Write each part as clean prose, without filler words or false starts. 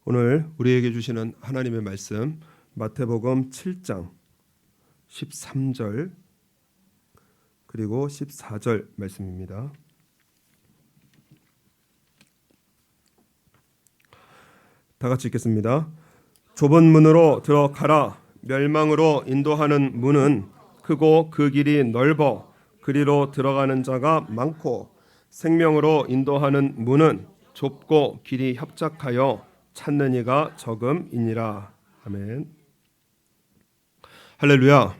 오늘 우리에게 주시는 하나님의 말씀 마태복음 7장 13절 그리고 14절 말씀입니다. 다 같이 읽겠습니다. 좁은 문으로 들어가라. 멸망으로 인도하는 문은 크고 그 길이 넓어 그리로 들어가는 자가 많고 생명으로 인도하는 문은 좁고 길이 협착하여 찾는 이가 적음이니라. 아멘. 할렐루야.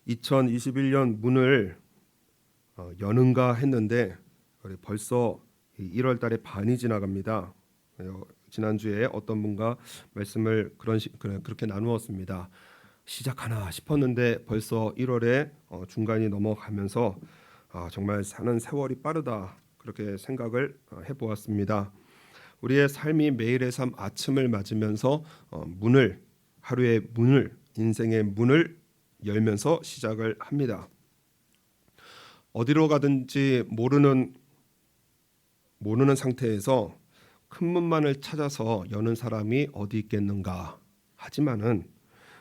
2021년 문을 여는가 했는데 벌써 1월 달에 반이 지나갑니다. 지난주에 어떤 분과 말씀을 그렇게 나누었습니다. 시작하나 싶었는데 벌써 1월에 중간이 넘어가면서 정말 사는 세월이 빠르다 그렇게 생각을 해보았습니다. 우리의 삶이 매일의 삶 아침을 맞으면서 하루의 문을 인생의 문을 열면서 시작을 합니다. 어디로 가든지 모르는 상태에서 큰 문만을 찾아서 여는 사람이 어디 있겠는가. 하지만은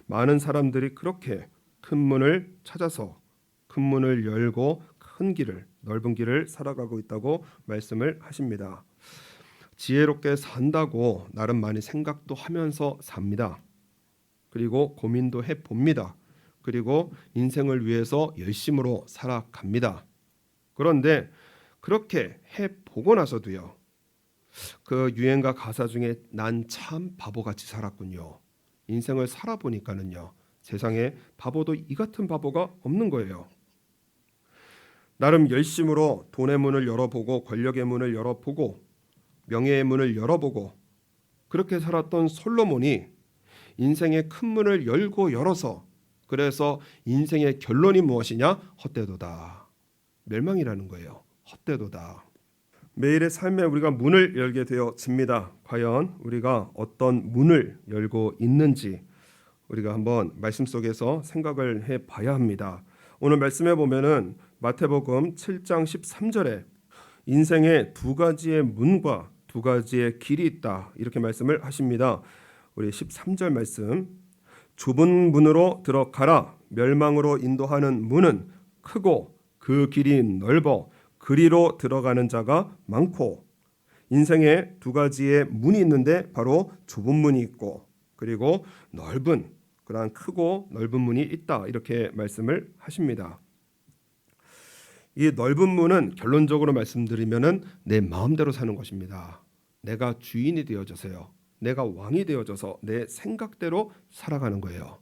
많은 사람들이 그렇게 큰 문을 찾아서 큰 문을 열고 넓은 길을 살아가고 있다고 말씀을 하십니다. 지혜롭게 산다고 나름 많이 생각도 하면서 삽니다. 그리고 고민도 해봅니다. 그리고 인생을 위해서 열심으로 살아갑니다. 그런데 그렇게 해보고 나서도요, 그 유행가 가사 중에 난 참 바보같이 살았군요. 인생을 살아보니까는요, 세상에 바보도 이 같은 바보가 없는 거예요. 나름 열심으로 돈의 문을 열어보고 권력의 문을 열어보고 명예의 문을 열어보고 그렇게 살았던 솔로몬이 인생의 큰 문을 열어서 그래서 인생의 결론이 무엇이냐? 헛되도다. 멸망이라는 거예요. 헛되도다. 매일의 삶에 우리가 문을 열게 되어집니다. 과연 우리가 어떤 문을 열고 있는지 우리가 한번 말씀 속에서 생각을 해봐야 합니다. 오늘 말씀해 보면은 마태복음 7장 13절에 인생에 두 가지의 문과 두 가지의 길이 있다 이렇게 말씀을 하십니다. 우리 13절 말씀, 좁은 문으로 들어가라. 멸망으로 인도하는 문은 크고 그 길이 넓어 그리로 들어가는 자가 많고. 인생에 두 가지의 문이 있는데 바로 좁은 문이 있고 그리고 넓은 그러한 크고 넓은 문이 있다 이렇게 말씀을 하십니다. 이 넓은 문은 결론적으로 말씀드리면은 내 마음대로 사는 것입니다. 내가 주인이 되어져서요. 내가 왕이 되어져서 내 생각대로 살아가는 거예요.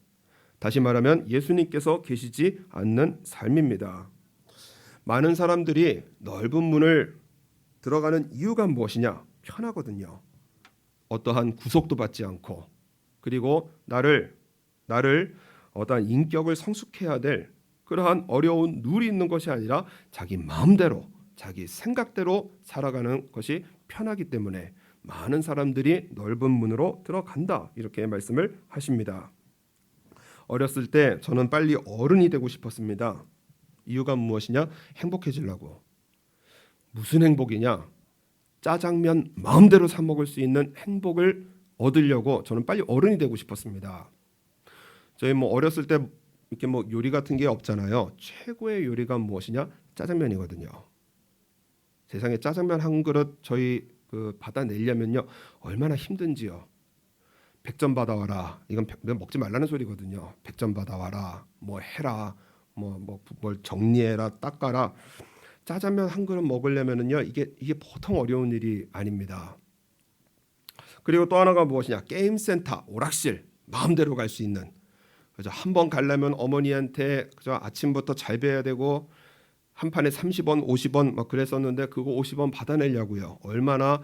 다시 말하면 예수님께서 계시지 않는 삶입니다. 많은 사람들이 넓은 문을 들어가는 이유가 무엇이냐? 편하거든요. 어떠한 구속도 받지 않고 그리고 나를 어떠한 인격을 성숙해야 될 그러한 어려운 룰이 있는 것이 아니라 자기 마음대로 자기 생각대로 살아가는 것이 편하기 때문에 많은 사람들이 넓은 문으로 들어간다 이렇게 말씀을 하십니다. 어렸을 때 저는 빨리 어른이 되고 싶었습니다. 이유가 무엇이냐? 행복해지려고. 무슨 행복이냐? 짜장면 마음대로 사 먹을 수 있는 행복을 얻으려고 저는 빨리 어른이 되고 싶었습니다. 저희 어렸을 때 이렇게 요리 같은 게 없잖아요. 최고의 요리가 무엇이냐? 짜장면이거든요. 세상에 짜장면 한 그릇 저희 받아내려면요 얼마나 힘든지요. 100점 받아와라. 이건 먹지 말라는 소리거든요. 100점 받아와라. 해라. 뭘 정리해라. 닦아라. 짜장면 한 그릇 먹으려면은요 이게 보통 어려운 일이 아닙니다. 그리고 또 하나가 무엇이냐? 게임 센터, 오락실 마음대로 갈 수 있는. 그죠? 한번 가려면 어머니한테 그죠? 아침부터 잘 배워야 되고 한 판에 30원, 50원 막 그랬었는데 그거 50원 받아내려고요. 얼마나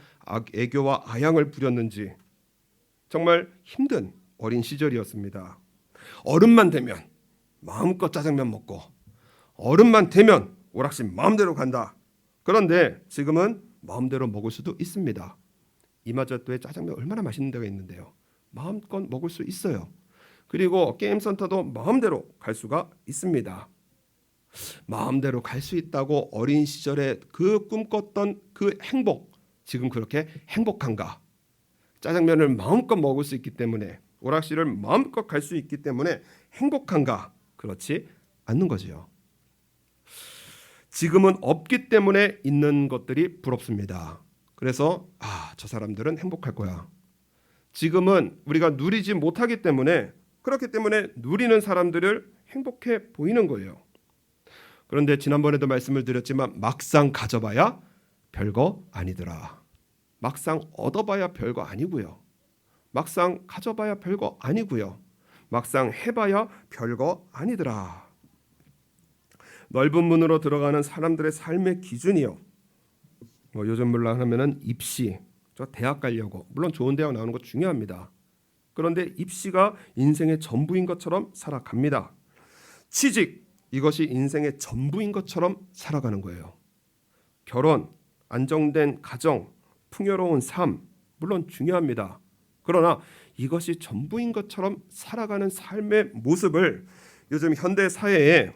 애교와 아양을 부렸는지 정말 힘든 어린 시절이었습니다. 어른만 되면 마음껏 짜장면 먹고 어른만 되면 오락실 마음대로 간다. 그런데 지금은 마음대로 먹을 수도 있습니다. 이마저토에 짜장면 얼마나 맛있는 데가 있는데요. 마음껏 먹을 수 있어요. 그리고 게임센터도 마음대로 갈 수가 있습니다. 마음대로 갈 수 있다고 어린 시절에 그 꿈꿨던 그 행복, 지금 그렇게 행복한가? 짜장면을 마음껏 먹을 수 있기 때문에, 오락실을 마음껏 갈 수 있기 때문에 행복한가? 그렇지 않는 거지요. 지금은 없기 때문에 있는 것들이 부럽습니다. 그래서 저 사람들은 행복할 거야. 지금은 우리가 누리지 못하기 때문에, 그렇기 때문에 누리는 사람들을 행복해 보이는 거예요. 그런데 지난번에도 말씀을 드렸지만 막상 가져봐야 별거 아니더라. 막상 얻어봐야 별거 아니고요. 막상 가져봐야 별거 아니고요. 막상 해봐야 별거 아니더라. 넓은 문으로 들어가는 사람들의 삶의 기준이요. 요즘 물론 하면은 입시, 저 대학 가려고, 물론 좋은 대학 나오는 거 중요합니다. 그런데 입시가 인생의 전부인 것처럼 살아갑니다. 취직, 이것이 인생의 전부인 것처럼 살아가는 거예요. 결혼, 안정된 가정, 풍요로운 삶, 물론 중요합니다. 그러나 이것이 전부인 것처럼 살아가는 삶의 모습을 요즘 현대 사회에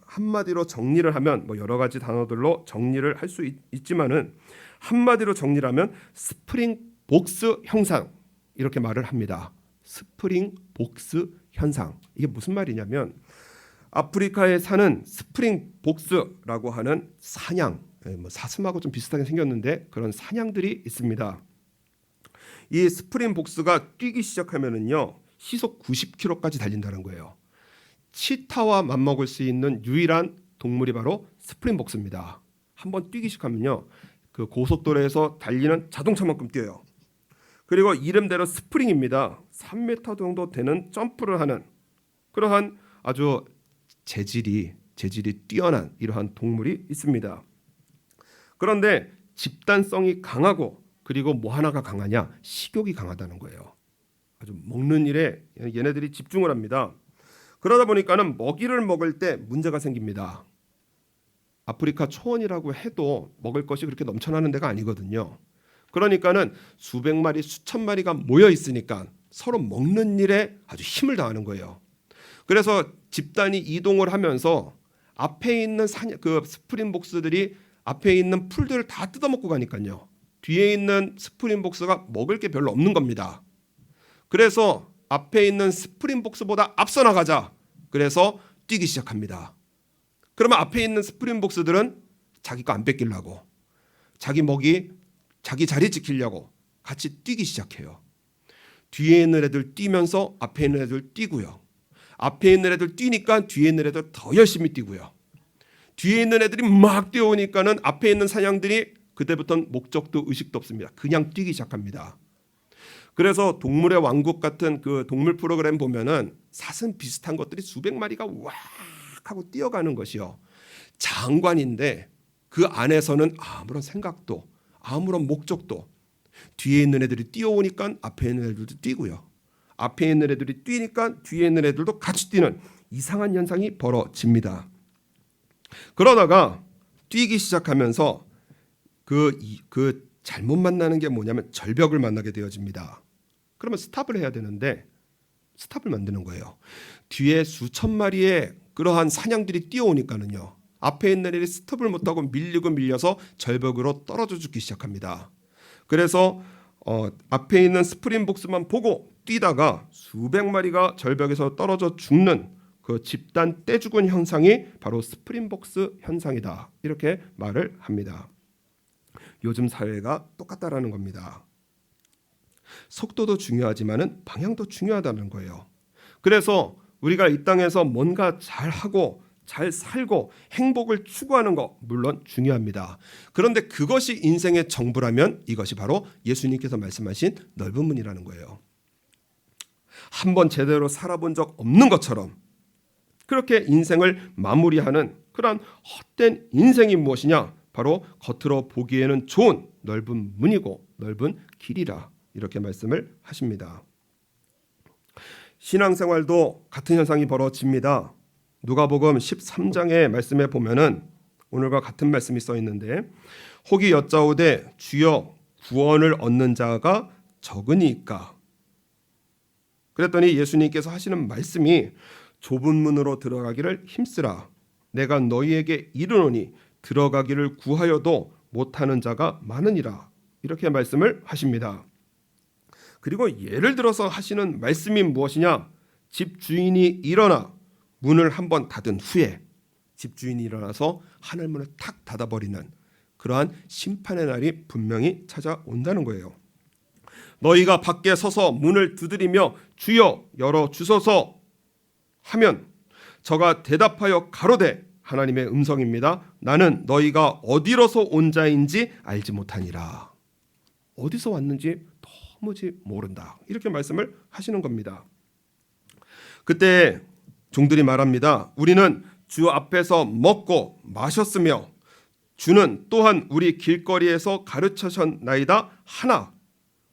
한마디로 정리를 하면, 여러 가지 단어들로 정리를 할 수 있지만은 한마디로 정리를 하면 스프링 복스 현상, 이렇게 말을 합니다. 스프링 복스 현상. 이게 무슨 말이냐면, 아프리카에 사는 스프링 복스라고 하는 사냥, 사슴하고 좀 비슷하게 생겼는데 그런 사냥들이 있습니다. 이 스프링 복스가 뛰기 시작하면은요, 시속 90km까지 달린다는 거예요. 치타와 맞먹을 수 있는 유일한 동물이 바로 스프링 복스입니다. 한번 뛰기 시작하면요, 그 고속도로에서 달리는 자동차만큼 뛰어요. 그리고 이름대로 스프링입니다. 3m 정도 되는 점프를 하는 그러한 아주 재질이 뛰어난 이러한 동물이 있습니다. 그런데 집단성이 강하고, 그리고 뭐 하나가 강하냐? 식욕이 강하다는 거예요. 아주 먹는 일에 얘네들이 집중을 합니다. 그러다 보니까는 먹이를 먹을 때 문제가 생깁니다. 아프리카 초원이라고 해도 먹을 것이 그렇게 넘쳐나는 데가 아니거든요. 그러니까는 수백 마리, 수천 마리가 모여 있으니까 서로 먹는 일에 아주 힘을 다하는 거예요. 그래서 집단이 이동을 하면서 앞에 있는 그 스프링복스들이 앞에 있는 풀들을 다 뜯어먹고 가니까요, 뒤에 있는 스프링복스가 먹을 게 별로 없는 겁니다. 그래서 앞에 있는 스프링복스보다 앞서 나가자, 그래서 뛰기 시작합니다. 그러면 앞에 있는 스프링복스들은 자기 거 안 뺏기려고, 자기 먹이, 자기 자리 지키려고 같이 뛰기 시작해요. 뒤에 있는 애들 뛰면서 앞에 있는 애들 뛰고요. 앞에 있는 애들 뛰니까 뒤에 있는 애들 더 열심히 뛰고요. 뒤에 있는 애들이 막 뛰어오니까는 앞에 있는 사냥들이 그때부터는 목적도 의식도 없습니다. 그냥 뛰기 시작합니다. 그래서 동물의 왕국 같은 그 동물 프로그램 보면은 사슴 비슷한 것들이 수백 마리가 왁 하고 뛰어가는 것이요, 장관인데 그 안에서는 아무런 생각도, 아무런 목적도, 뒤에 있는 애들이 뛰어오니까 앞에 있는 애들도 뛰고요, 앞에 있는 애들이 뛰니까 뒤에 있는 애들도 같이 뛰는 이상한 현상이 벌어집니다. 그러다가 뛰기 시작하면서 그 잘못 만나는 게 뭐냐면 절벽을 만나게 되어집니다. 그러면 스탑을 해야 되는데 스탑을 만드는 거예요. 뒤에 수천 마리의 그러한 사냥들이 뛰어오니까는요, 앞에 있는 애들이 스탑을 못하고 밀려서 절벽으로 떨어져 죽기 시작합니다. 그래서 앞에 있는 스프링복스만 보고 뛰다가 수백 마리가 절벽에서 떨어져 죽는 그 집단 떼죽은 현상이 바로 스프링복스 현상이다, 이렇게 말을 합니다. 요즘 사회가 똑같다라는 겁니다. 속도도 중요하지만은 방향도 중요하다는 거예요. 그래서 우리가 이 땅에서 뭔가 잘하고 잘 살고 행복을 추구하는 것 물론 중요합니다. 그런데 그것이 인생의 정부라면 이것이 바로 예수님께서 말씀하신 넓은 문이라는 거예요. 한번 제대로 살아본 적 없는 것처럼 그렇게 인생을 마무리하는 그러한 헛된 인생이 무엇이냐? 바로 겉으로 보기에는 좋은 넓은 문이고 넓은 길이라, 이렇게 말씀을 하십니다. 신앙생활도 같은 현상이 벌어집니다. 누가복음 13장의 말씀에 보면은 오늘과 같은 말씀이 써 있는데, 혹이 여짜오되 주여 구원을 얻는 자가 적으니까. 그랬더니 예수님께서 하시는 말씀이 좁은 문으로 들어가기를 힘쓰라. 내가 너희에게 이르노니 들어가기를 구하여도 못하는 자가 많으니라, 이렇게 말씀을 하십니다. 그리고 예를 들어서 하시는 말씀이 무엇이냐? 집주인이 일어나 문을 한번 닫은 후에 집주인이 일어나서 하늘문을 탁 닫아버리는 그러한 심판의 날이 분명히 찾아온다는 거예요. 너희가 밖에 서서 문을 두드리며 주여 열어주소서 하면 저가 대답하여 가로되 하나님의 음성입니다. 나는 너희가 어디로서 온 자인지 알지 못하니라. 어디서 왔는지 도무지 모른다. 이렇게 말씀을 하시는 겁니다. 그때 종들이 말합니다. 우리는 주 앞에서 먹고 마셨으며 주는 또한 우리 길거리에서 가르쳐셨나이다 하나.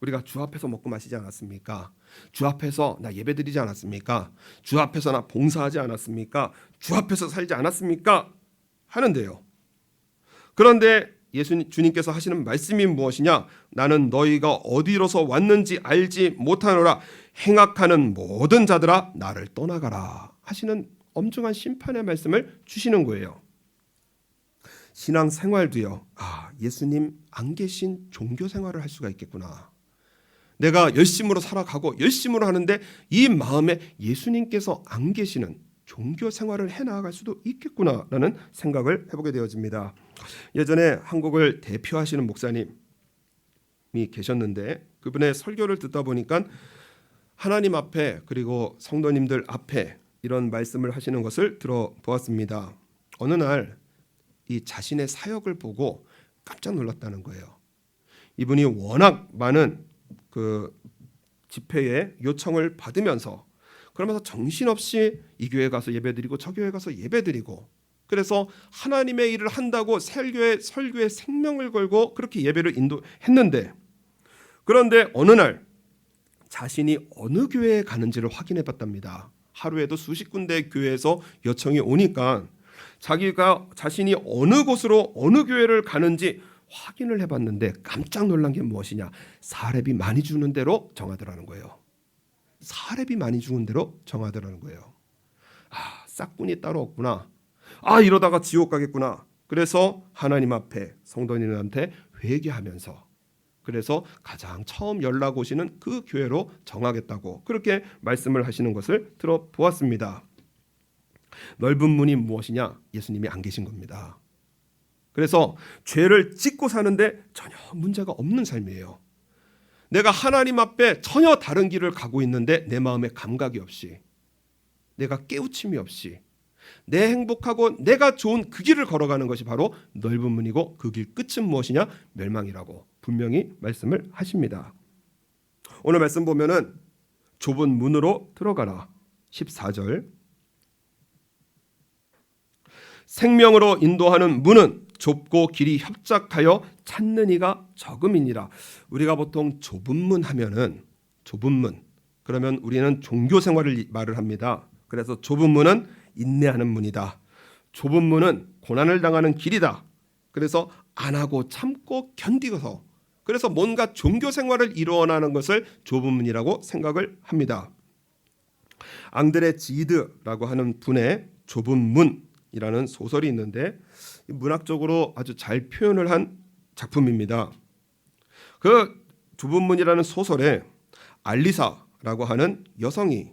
우리가 주 앞에서 먹고 마시지 않았습니까? 주 앞에서 나 예배드리지 않았습니까? 주 앞에서 나 봉사하지 않았습니까? 주 앞에서 살지 않았습니까? 하는데요. 그런데 주님께서 하시는 말씀이 무엇이냐? 나는 너희가 어디로서 왔는지 알지 못하노라. 행악하는 모든 자들아 나를 떠나가라 하시는 엄중한 심판의 말씀을 주시는 거예요. 신앙생활도요. 예수님 안 계신 종교 생활을 할 수가 있겠구나. 내가 열심으로 살아가고 열심으로 하는데 이 마음에 예수님께서 안 계시는 종교 생활을 해나갈 수도 있겠구나라는 생각을 해보게 되어집니다. 예전에 한국을 대표하시는 목사님이 계셨는데 그분의 설교를 듣다 보니까 하나님 앞에 그리고 성도님들 앞에 이런 말씀을 하시는 것을 들어보았습니다. 어느 날 이 자신의 사역을 보고 깜짝 놀랐다는 거예요. 이분이 워낙 많은 그 집회에 요청을 받으면서 그러면서 정신없이 이 교회 가서 예배드리고 저 교회 가서 예배드리고 그래서 하나님의 일을 한다고 설교에 생명을 걸고 그렇게 예배를 인도했는데 그런데 어느 날 자신이 어느 교회에 가는지를 확인해 봤답니다. 하루에도 수십 군데 교회에서 요청이 오니까 자신이 어느 곳으로 어느 교회를 가는지 확인을 해봤는데 깜짝 놀란 게 무엇이냐? 사렙이 많이 주는 대로 정하더라는 거예요. 사렙이 많이 주는 대로 정하더라는 거예요. 싹군이 따로 없구나. 이러다가 지옥 가겠구나. 그래서 하나님 앞에 성도님한테 회개하면서 그래서 가장 처음 연락 오시는 그 교회로 정하겠다고 그렇게 말씀을 하시는 것을 들어보았습니다. 넓은 문이 무엇이냐? 예수님이 안 계신 겁니다. 그래서 죄를 짓고 사는데 전혀 문제가 없는 삶이에요. 내가 하나님 앞에 전혀 다른 길을 가고 있는데 내 마음에 감각이 없이 내가 깨우침이 없이 내 행복하고 내가 좋은 그 길을 걸어가는 것이 바로 넓은 문이고 그 길 끝은 무엇이냐? 멸망이라고 분명히 말씀을 하십니다. 오늘 말씀 보면은 좁은 문으로 들어가라. 14절 생명으로 인도하는 문은 좁고 길이 협착하여 찾는 이가 적음이니라. 우리가 보통 좁은 문 하면은 좁은 문 그러면 우리는 종교 생활을 말을 합니다. 그래서 좁은 문은 인내하는 문이다. 좁은 문은 고난을 당하는 길이다. 그래서 안 하고 참고 견디고서 그래서 뭔가 종교 생활을 이루어나는 것을 좁은 문이라고 생각을 합니다. 앙드레 지드라고 하는 분의 좁은 문이라는 소설이 있는데 문학적으로 아주 잘 표현을 한 작품입니다. 그 좁은 문이라는 소설에 알리사라고 하는 여성이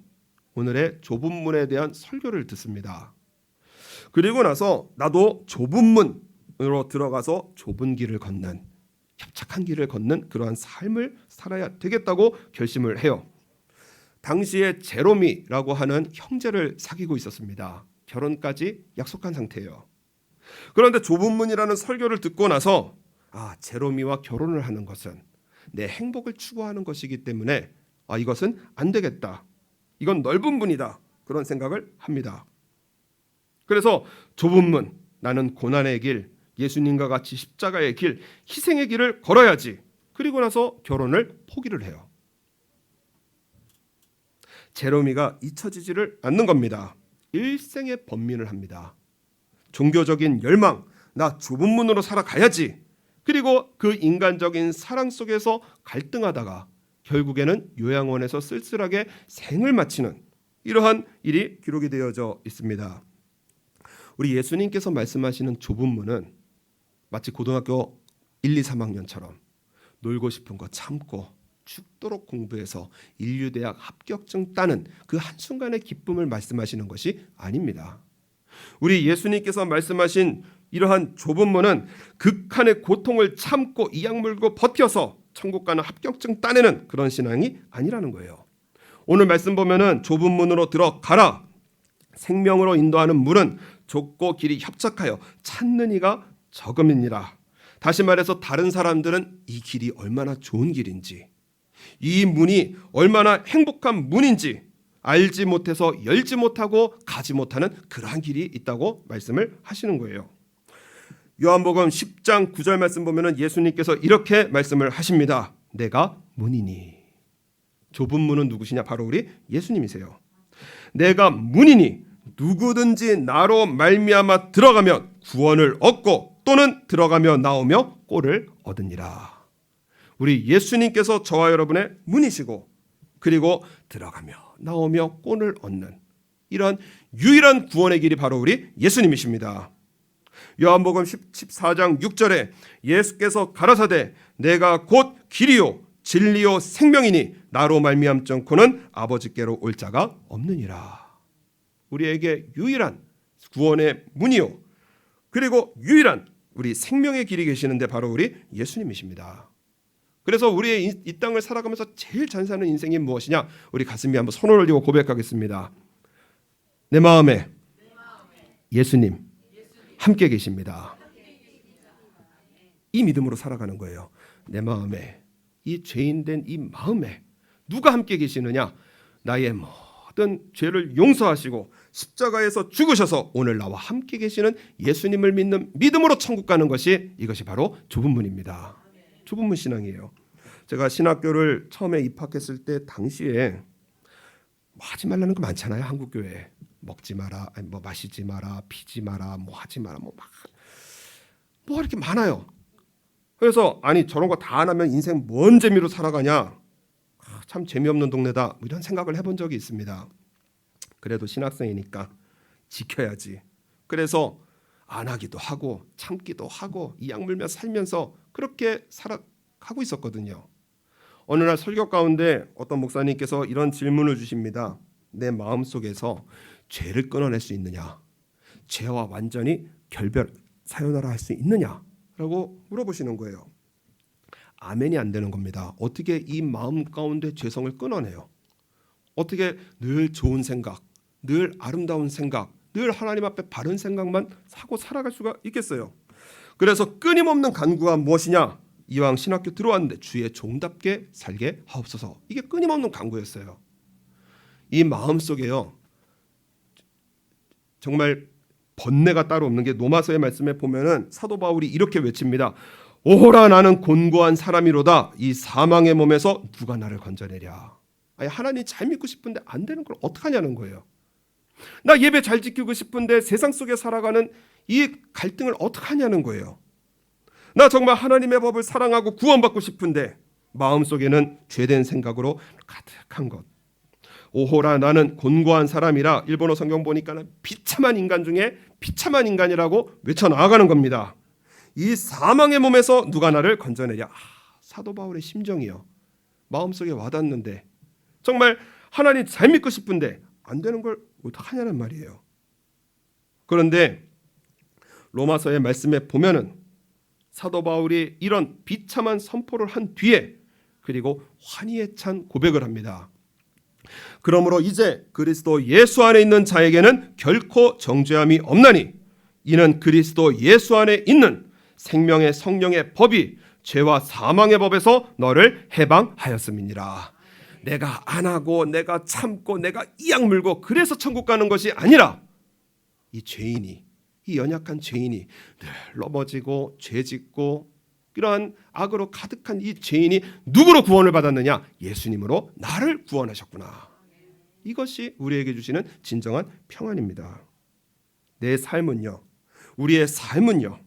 오늘의 좁은 문에 대한 설교를 듣습니다. 그리고 나서 나도 좁은 문으로 들어가서 좁은 길을 걷는 협착한 길을 걷는 그러한 삶을 살아야 되겠다고 결심을 해요. 당시에 제로미라고 하는 형제를 사귀고 있었습니다. 결혼까지 약속한 상태예요. 그런데 좁은 문이라는 설교를 듣고 나서 제로미와 결혼을 하는 것은 내 행복을 추구하는 것이기 때문에 이것은 안 되겠다. 이건 넓은 문이다. 그런 생각을 합니다. 그래서 좁은 문, 나는 고난의 길, 예수님과 같이 십자가의 길, 희생의 길을 걸어야지. 그리고 나서 결혼을 포기를 해요. 제로미가 잊혀지지를 않는 겁니다. 일생의 번민을 합니다. 종교적인 열망, 나 좁은 문으로 살아가야지. 그리고 그 인간적인 사랑 속에서 갈등하다가 결국에는 요양원에서 쓸쓸하게 생을 마치는 이러한 일이 기록이 되어져 있습니다. 우리 예수님께서 말씀하시는 좁은 문은 마치 고등학교 1, 2, 3학년처럼 놀고 싶은 거 참고 죽도록 공부해서 인류대학 합격증 따는 그 한순간의 기쁨을 말씀하시는 것이 아닙니다. 우리 예수님께서 말씀하신 이러한 좁은 문은 극한의 고통을 참고 이악 물고 버텨서 천국 가는 합격증 따내는 그런 신앙이 아니라는 거예요. 오늘 말씀 보면은 좁은 문으로 들어가라. 생명으로 인도하는 문은 좁고 길이 협착하여 찾는 이가 적음이니라. 다시 말해서 다른 사람들은 이 길이 얼마나 좋은 길인지, 이 문이 얼마나 행복한 문인지 알지 못해서 열지 못하고 가지 못하는 그러한 길이 있다고 말씀을 하시는 거예요. 요한복음 10장 9절 말씀 보면은 예수님께서 이렇게 말씀을 하십니다. 내가 문이니. 좁은 문은 누구시냐? 바로 우리 예수님이세요. 내가 문이니 누구든지 나로 말미암아 들어가면 구원을 얻고 또는 들어가며 나오며 꼴을 얻으니라. 우리 예수님께서 저와 여러분의 문이시고 그리고 들어가며 나오며 꼴을 얻는 이런 유일한 구원의 길이 바로 우리 예수님이십니다. 요한복음 14장 6절에 예수께서 가라사대 내가 곧 길이요 진리요 생명이니 나로 말미암지 않고는 아버지께로 올 자가 없느니라. 우리에게 유일한 구원의 문이요 그리고 유일한 우리 생명의 길이 계시는데 바로 우리 예수님이십니다. 그래서 우리의 이 땅을 살아가면서 제일 잘 사는 인생이 무엇이냐? 우리 가슴에 한번 손을 올리고 고백하겠습니다. 내 마음에 예수님 함께 계십니다. 이 믿음으로 살아가는 거예요. 내 마음에, 이 죄인된 이 마음에 누가 함께 계시느냐? 나의 모든 죄를 용서하시고 십자가에서 죽으셔서 오늘 나와 함께 계시는 예수님을 믿는 믿음으로 천국 가는 것이 이것이 바로 좁은 문입니다. 좁은 문 신앙이에요. 제가 신학교를 처음에 입학했을 때 당시에 하지 말라는 거 많잖아요. 한국 교회에 먹지 마라, 뭐 마시지 마라, 피지 마라, 뭐 하지 마라, 뭐 이렇게 많아요. 그래서 아니 저런 거 다 안 하면 인생 뭔 재미로 살아가냐? 참 재미없는 동네다. 뭐 이런 생각을 해본 적이 있습니다. 그래도 신학생이니까 지켜야지. 그래서 안 하기도 하고 참기도 하고 이악 물며 살면서 그렇게 살아가고 있었거든요. 어느 날 설교 가운데 어떤 목사님께서 이런 질문을 주십니다. 내 마음속에서 죄를 끊어낼 수 있느냐? 죄와 완전히 결별, 사요나라 할 수 있느냐라고 물어보시는 거예요. 아멘이 안 되는 겁니다. 어떻게 이 마음 가운데 죄성을 끊어내요? 어떻게 늘 좋은 생각, 늘 아름다운 생각, 늘 하나님 앞에 바른 생각만 하고 살아갈 수가 있겠어요? 그래서 끊임없는 간구가 무엇이냐? 이왕 신학교 들어왔는데 주의 종답게 살게 하옵소서. 이게 끊임없는 간구였어요. 이 마음속에요. 정말 번뇌가 따로 없는 게 로마서의 말씀에 보면은 사도 바울이 이렇게 외칩니다. 오호라 나는 곤고한 사람이로다. 이 사망의 몸에서 누가 나를 건져내랴. 아니, 하나님 잘 믿고 싶은데 안 되는 걸 어떡하냐는 거예요. 나 예배 잘 지키고 싶은데 세상 속에 살아가는 이 갈등을 어떡하냐는 거예요. 나 정말 하나님의 법을 사랑하고 구원받고 싶은데 마음속에는 죄된 생각으로 가득한 것. 오호라 나는 곤고한 사람이라 일본어 성경 보니까는 비참한 인간 중에 비참한 인간이라고 외쳐나가는 겁니다. 이 사망의 몸에서 누가 나를 건져내랴. 사도 바울의 심정이요. 마음속에 와닿는데 정말 하나님 잘 믿고 싶은데 안 되는 걸 어떡하냐는 말이에요. 그런데 로마서의 말씀에 보면은 사도 바울이 이런 비참한 선포를 한 뒤에 그리고 환희에 찬 고백을 합니다. 그러므로 이제 그리스도 예수 안에 있는 자에게는 결코 정죄함이 없나니 이는 그리스도 예수 안에 있는 생명의 성령의 법이 죄와 사망의 법에서 너를 해방하였음이니라. 내가 안 하고 내가 참고 내가 이악 물고 그래서 천국 가는 것이 아니라 이 죄인이, 이 연약한 죄인이 늘 넘어지고 죄짓고 이러한 악으로 가득한 이 죄인이 누구로 구원을 받았느냐? 예수님으로 나를 구원하셨구나. 이것이 우리에게 주시는 진정한 평안입니다. 내 삶은요, 우리의 삶은요,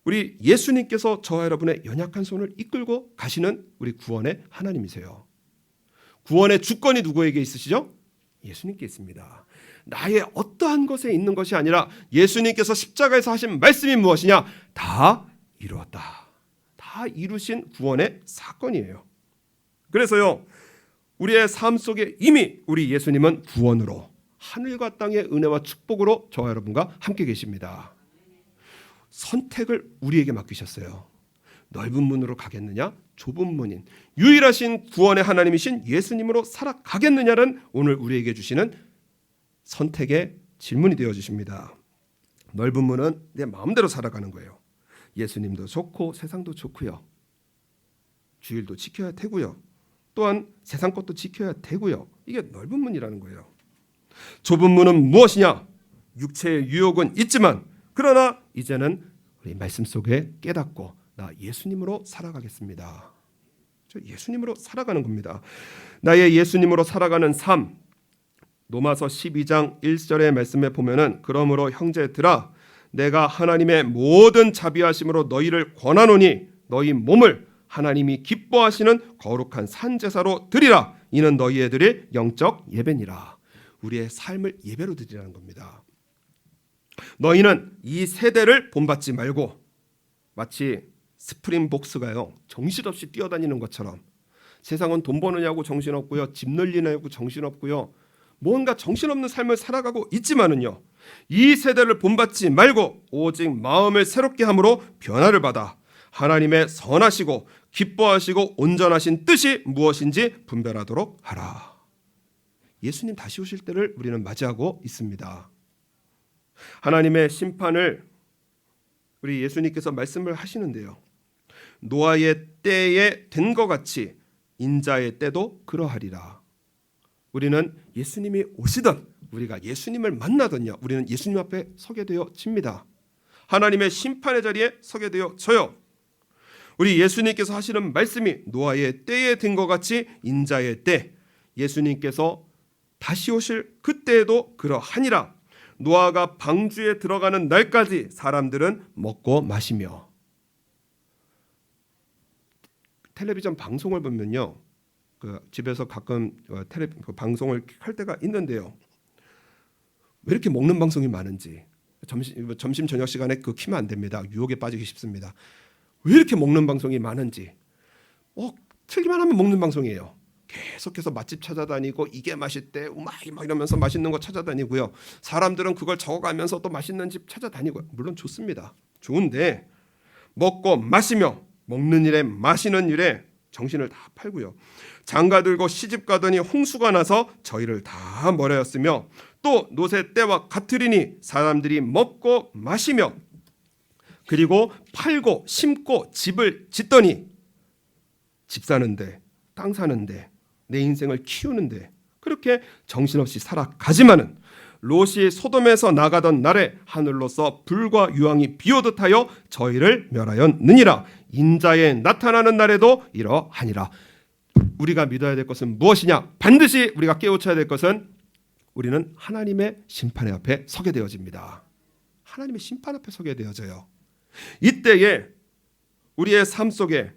우리 예수님께서 저와 여러분의 연약한 손을 이끌고 가시는 우리 구원의 하나님이세요. 구원의 주권이 누구에게 있으시죠? 예수님께 있습니다. 나의 어떠한 것에 있는 것이 아니라 예수님께서 십자가에서 하신 말씀이 무엇이냐? 다 이루었다. 다 다 이루신 구원의 사건이에요. 그래서요, 우리의 삶 속에 이미 우리 예수님은 구원으로 하늘과 땅의 은혜와 축복으로 저와 여러분과 함께 계십니다. 선택을 우리에게 맡기셨어요. 넓은 문으로 가겠느냐, 좁은 문인 유일하신 구원의 하나님이신 예수님으로 살아가겠느냐는 오늘 우리에게 주시는 선택의 질문이 되어 주십니다. 넓은 문은 내 마음대로 살아가는 거예요. 예수님도 좋고 세상도 좋고요. 주일도 지켜야 되고요. 또한 세상 것도 지켜야 되고요. 이게 넓은 문이라는 거예요. 좁은 문은 무엇이냐? 육체의 유혹은 있지만 그러나 이제는 우리 말씀 속에 깨닫고 나 예수님으로 살아가겠습니다. 저 예수님으로 살아가는 겁니다. 나의 예수님으로 살아가는 삶. 로마서 12장 1절의 말씀에 보면은 그러므로 형제들아 내가 하나님의 모든 자비하심으로 너희를 권하노니 너희 몸을 하나님이 기뻐하시는 거룩한 산제사로 드리라. 이는 너희의 드릴 영적 예배니라. 우리의 삶을 예배로 드리라는 겁니다. 너희는 이 세대를 본받지 말고 마치 스프링복스가요 정신없이 뛰어다니는 것처럼 세상은 돈 버느냐고 정신없고요, 집 늘리냐고 정신없고요, 뭔가 정신없는 삶을 살아가고 있지만은요, 이 세대를 본받지 말고 오직 마음을 새롭게 함으로 변화를 받아 하나님의 선하시고 기뻐하시고 온전하신 뜻이 무엇인지 분별하도록 하라. 예수님 다시 오실 때를 우리는 맞이하고 있습니다. 하나님의 심판을 우리 예수님께서 말씀을 하시는데요, 노아의 때에 된 것 같이 인자의 때도 그러하리라. 우리는 예수님이 오시던 우리가 예수님을 만나던요, 우리는 예수님 앞에 서게 되어집니다. 하나님의 심판의 자리에 서게 되어져요. 우리 예수님께서 하시는 말씀이 노아의 때에 된 것 같이 인자의 때, 예수님께서 다시 오실 그때에도 그러하니라. 노아가 방주에 들어가는 날까지 사람들은 먹고 마시며. 텔레비전 방송을 보면요, 집에서 가끔 방송을 할 때가 있는데요, 왜 이렇게 먹는 방송이 많은지 점심 저녁 시간에 키면 안 됩니다. 유혹에 빠지기 쉽습니다. 왜 이렇게 먹는 방송이 많은지. 틀기만 하면 먹는 방송이에요. 계속해서 맛집 찾아다니고 이게 맛있대 막 이러면서 맛있는 거 찾아다니고요. 사람들은 그걸 적어가면서 또 맛있는 집 찾아다니고요. 물론 좋습니다. 좋은데 먹고 마시며, 먹는 일에 마시는 일에 정신을 다 팔고요. 장가 들고 시집 가더니 홍수가 나서 저희를 다 멀어였으며 또 노새 때와 같으리니 사람들이 먹고 마시며 그리고 팔고 심고 집을 짓더니 집 사는데 땅 사는데 내 인생을 키우는데 그렇게 정신없이 살아가지만은 롯이 소돔에서 나가던 날에 하늘로서 불과 유황이 비오듯 하여 저희를 멸하였느니라. 인자에 나타나는 날에도 이러하니라. 우리가 믿어야 될 것은 무엇이냐? 반드시 우리가 깨우쳐야 될 것은 우리는 하나님의 심판의 앞에 서게 되어집니다. 하나님의 심판 앞에 서게 되어져요. 이때에 우리의 삶 속에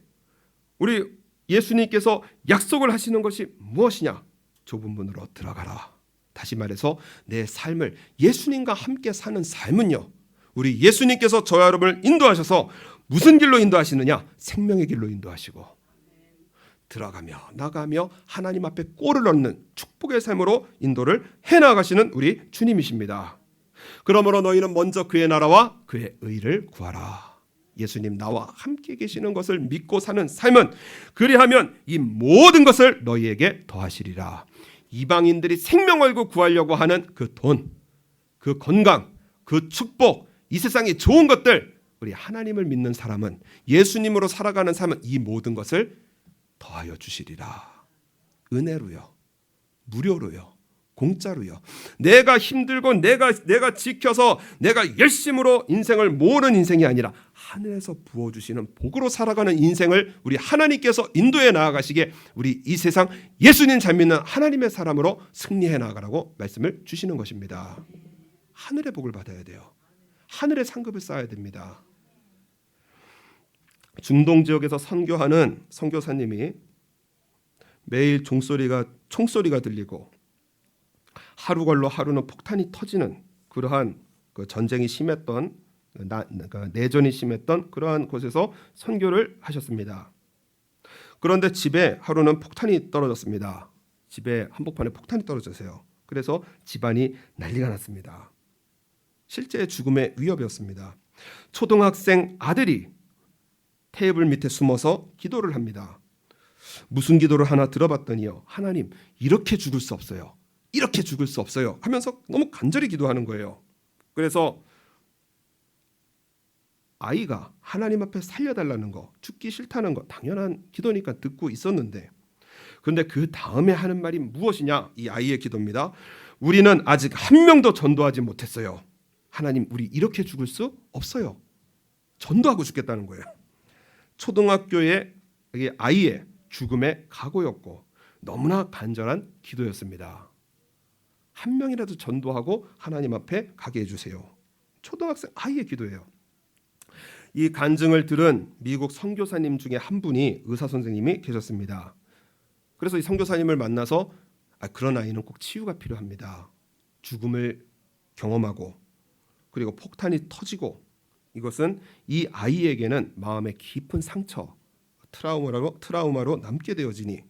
우리 예수님께서 약속을 하시는 것이 무엇이냐? 좁은 문으로 들어가라. 다시 말해서 내 삶을 예수님과 함께 사는 삶은요, 우리 예수님께서 저와 여러분을 인도하셔서 무슨 길로 인도하시느냐? 생명의 길로 인도하시고 들어가며 나가며 하나님 앞에 꼴을 얻는 축복의 삶으로 인도를 해나가시는 우리 주님이십니다. 그러므로 너희는 먼저 그의 나라와 그의 의를 구하라. 예수님 나와 함께 계시는 것을 믿고 사는 삶은 그리하면 이 모든 것을 너희에게 더하시리라. 이방인들이 생명 얼고 구하려고 하는 그 돈, 그 건강, 그 축복, 이 세상의 좋은 것들, 우리 하나님을 믿는 사람은, 예수님으로 살아가는 사람은 이 모든 것을 더하여 주시리라. 은혜로요, 무료로요, 공짜로요. 내가 힘들고 내가 지켜서 내가 열심으로 인생을 모으는 인생이 아니라 하늘에서 부어주시는 복으로 살아가는 인생을 우리 하나님께서 인도해 나아가시게 우리 이 세상 예수님 잘 믿는 하나님의 사람으로 승리해 나아가라고 말씀을 주시는 것입니다. 하늘의 복을 받아야 돼요. 하늘의 상급을 쌓아야 됩니다. 중동 지역에서 선교하는 선교사님이 매일 총소리가 들리고 하루 걸러 하루는 폭탄이 터지는 그러한 그 전쟁이 심했던 그러니까 내전이 심했던 그러한 곳에서 선교를 하셨습니다. 그런데 집에 하루는 폭탄이 떨어졌습니다. 집에 한복판에 폭탄이 떨어졌어요. 그래서 집안이 난리가 났습니다. 실제 죽음의 위협이었습니다. 초등학생 아들이 테이블 밑에 숨어서 기도를 합니다. 무슨 기도를 하나 들어봤더니요, 하나님, 이렇게 죽을 수 없어요. 이렇게 죽을 수 없어요 하면서 너무 간절히 기도하는 거예요. 그래서 아이가 하나님 앞에 살려달라는 거, 죽기 싫다는 거 당연한 기도니까 듣고 있었는데, 그런데 그 다음에 하는 말이 무엇이냐? 이 아이의 기도입니다. 우리는 아직 한 명도 전도하지 못했어요. 하나님, 우리 이렇게 죽을 수 없어요. 전도하고 죽겠다는 거예요. 초등학교의 아이의 죽음의 각오였고 너무나 간절한 기도였습니다. 한 명이라도 전도하고 하나님 앞에 가게 해주세요. 초등학생 아이의 기도예요. 이 간증을 들은 미국 선교사님 중에 한 분이 의사 선생님이 계셨습니다. 그래서 이 선교사님을 만나서 그런 아이는 꼭 치유가 필요합니다. 죽음을 경험하고 그리고 폭탄이 터지고 이것은 이 아이에게는 마음의 깊은 상처, 트라우마로 남게 되어지니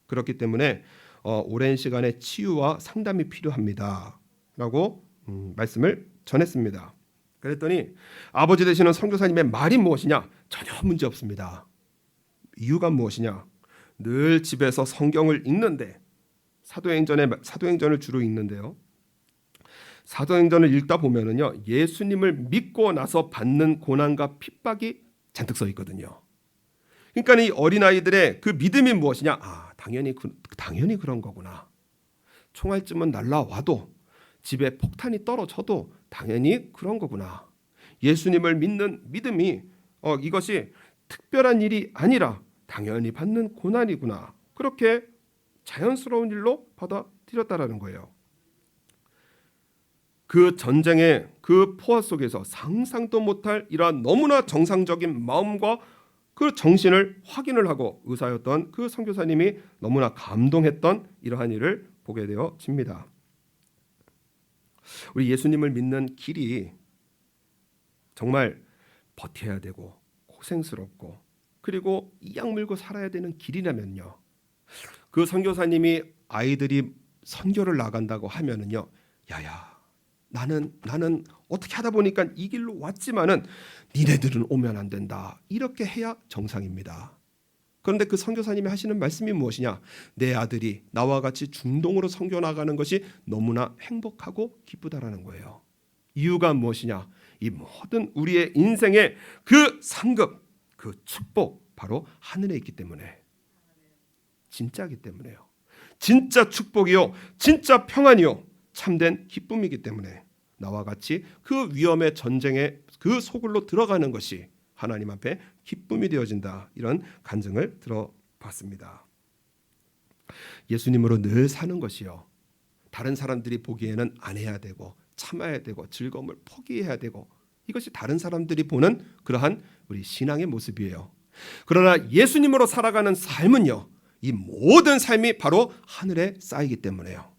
그렇기 때문에 오랜 시간의 치유와 상담이 필요합니다. 라고 말씀을 전했습니다. 그랬더니 아버지 되시는 선교사님의 말이 무엇이냐? 전혀 문제 없습니다. 이유가 무엇이냐? 늘 집에서 성경을 읽는데 사도행전을 주로 읽는데요. 사도행전을 읽다 보면은요, 예수님을 믿고 나서 받는 고난과 핍박이 잔뜩 써 있거든요. 그러니까 이 어린아이들의 그 믿음이 무엇이냐? 당연히 그런 거구나. 총알쯤은 날라와도 집에 폭탄이 떨어져도 당연히 그런 거구나. 예수님을 믿는 믿음이 이것이 특별한 일이 아니라 당연히 받는 고난이구나. 그렇게 자연스러운 일로 받아들였다라는 거예요. 그 전쟁의 그 포화 속에서 상상도 못할 이러한 너무나 정상적인 마음과 그 정신을 확인을 하고 의사였던 그 선교사님이 너무나 감동했던 이러한 일을 보게 되어집니다. 우리 예수님을 믿는 길이 정말 버텨야 되고 고생스럽고 그리고 이악 물고 살아야 되는 길이라면요, 그 선교사님이 아이들이 선교를 나간다고 하면은요, 야야 나는 어떻게 하다 보니까 이 길로 왔지만은 니네들은 오면 안 된다, 이렇게 해야 정상입니다. 그런데 그 선교사님이 하시는 말씀이 무엇이냐? 내 아들이 나와 같이 중동으로 선교 나가는 것이 너무나 행복하고 기쁘다라는 거예요. 이유가 무엇이냐? 이 모든 우리의 인생의 그 상급, 그 축복 바로 하늘에 있기 때문에, 진짜이기 때문에요. 진짜 축복이요, 진짜 평안이요, 참된 기쁨이기 때문에 나와 같이 그 위험의 전쟁의 그 소굴로 들어가는 것이 하나님 앞에 기쁨이 되어진다. 이런 간증을 들어봤습니다. 예수님으로 늘 사는 것이요, 다른 사람들이 보기에는 안 해야 되고 참아야 되고 즐거움을 포기해야 되고 이것이 다른 사람들이 보는 그러한 우리 신앙의 모습이에요. 그러나 예수님으로 살아가는 삶은요, 이 모든 삶이 바로 하늘에 쌓이기 때문에요.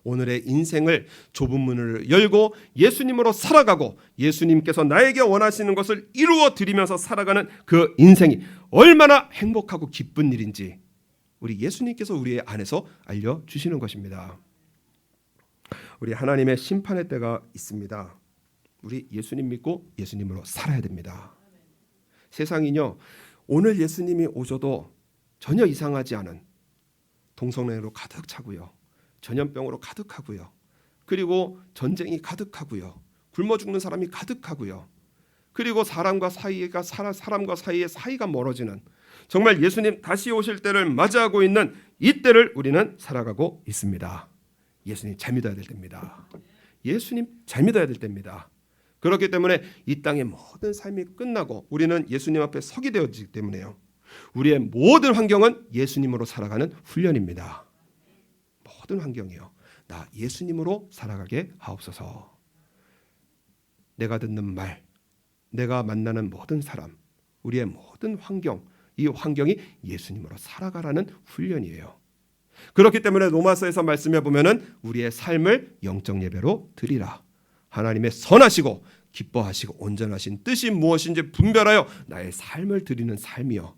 오늘의 인생을 좁은 문을 열고 예수님으로 살아가고 예수님께서 나에게 원하시는 것을 이루어 드리면서 살아가는 그 인생이 얼마나 행복하고 기쁜 일인지 우리 예수님께서 우리 안에서 알려주시는 것입니다. 우리 하나님의 심판의 때가 있습니다. 우리 예수님 믿고 예수님으로 살아야 됩니다. 세상이요, 오늘 예수님이 오셔도 전혀 이상하지 않은 동성애로 가득 차고요, 전염병으로 가득하고요, 그리고 전쟁이 가득하고요, 굶어 죽는 사람이 가득하고요, 그리고 사람과 사이의 사이가 멀어지는, 정말 예수님 다시 오실 때를 맞이하고 있는 이 때를 우리는 살아가고 있습니다. 예수님 잘 믿어야 될 때입니다. 예수님 잘 믿어야 될 때입니다. 그렇기 때문에 이 땅의 모든 삶이 끝나고 우리는 예수님 앞에 서게 되어지기 때문에요, 우리의 모든 환경은 예수님으로 살아가는 훈련입니다. 모든 환경이요, 나 예수님으로 살아가게 하옵소서. 내가 듣는 말, 내가 만나는 모든 사람, 우리의 모든 환경, 이 환경이 예수님으로 살아가라는 훈련이에요. 그렇기 때문에 로마서에서 말씀해 보면은 우리의 삶을 영적 예배로 드리라. 하나님의 선하시고 기뻐하시고 온전하신 뜻이 무엇인지 분별하여 나의 삶을 드리는 삶이요.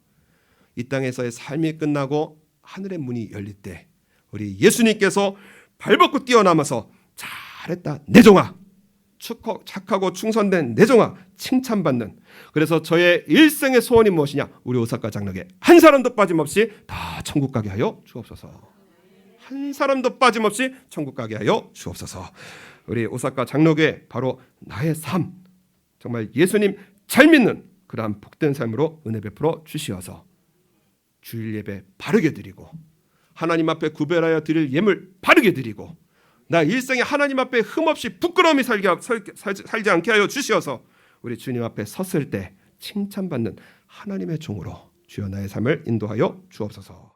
이 땅에서의 삶이 끝나고 하늘의 문이 열릴 때 우리 예수님께서 발벗고 뛰어나면서 잘했다 내 종아, 착하고 충성된 내 종아 칭찬받는, 그래서 저의 일생의 소원이 무엇이냐, 우리 오사카 장로교회 한 사람도 빠짐없이 다 천국 가게 하여 주옵소서. 한 사람도 빠짐없이 천국 가게 하여 주옵소서. 우리 오사카 장로교회 바로 나의 삶, 정말 예수님 잘 믿는 그러한 복된 삶으로 은혜 베풀어 주시어서 주일 예배 바르게 드리고 하나님 앞에 구별하여 드릴 예물 바르게 드리고 나 일생에 하나님 앞에 흠없이 부끄러움이 살지 않게 하여 주시어서 우리 주님 앞에 섰을 때 칭찬받는 하나님의 종으로 주여 나의 삶을 인도하여 주옵소서.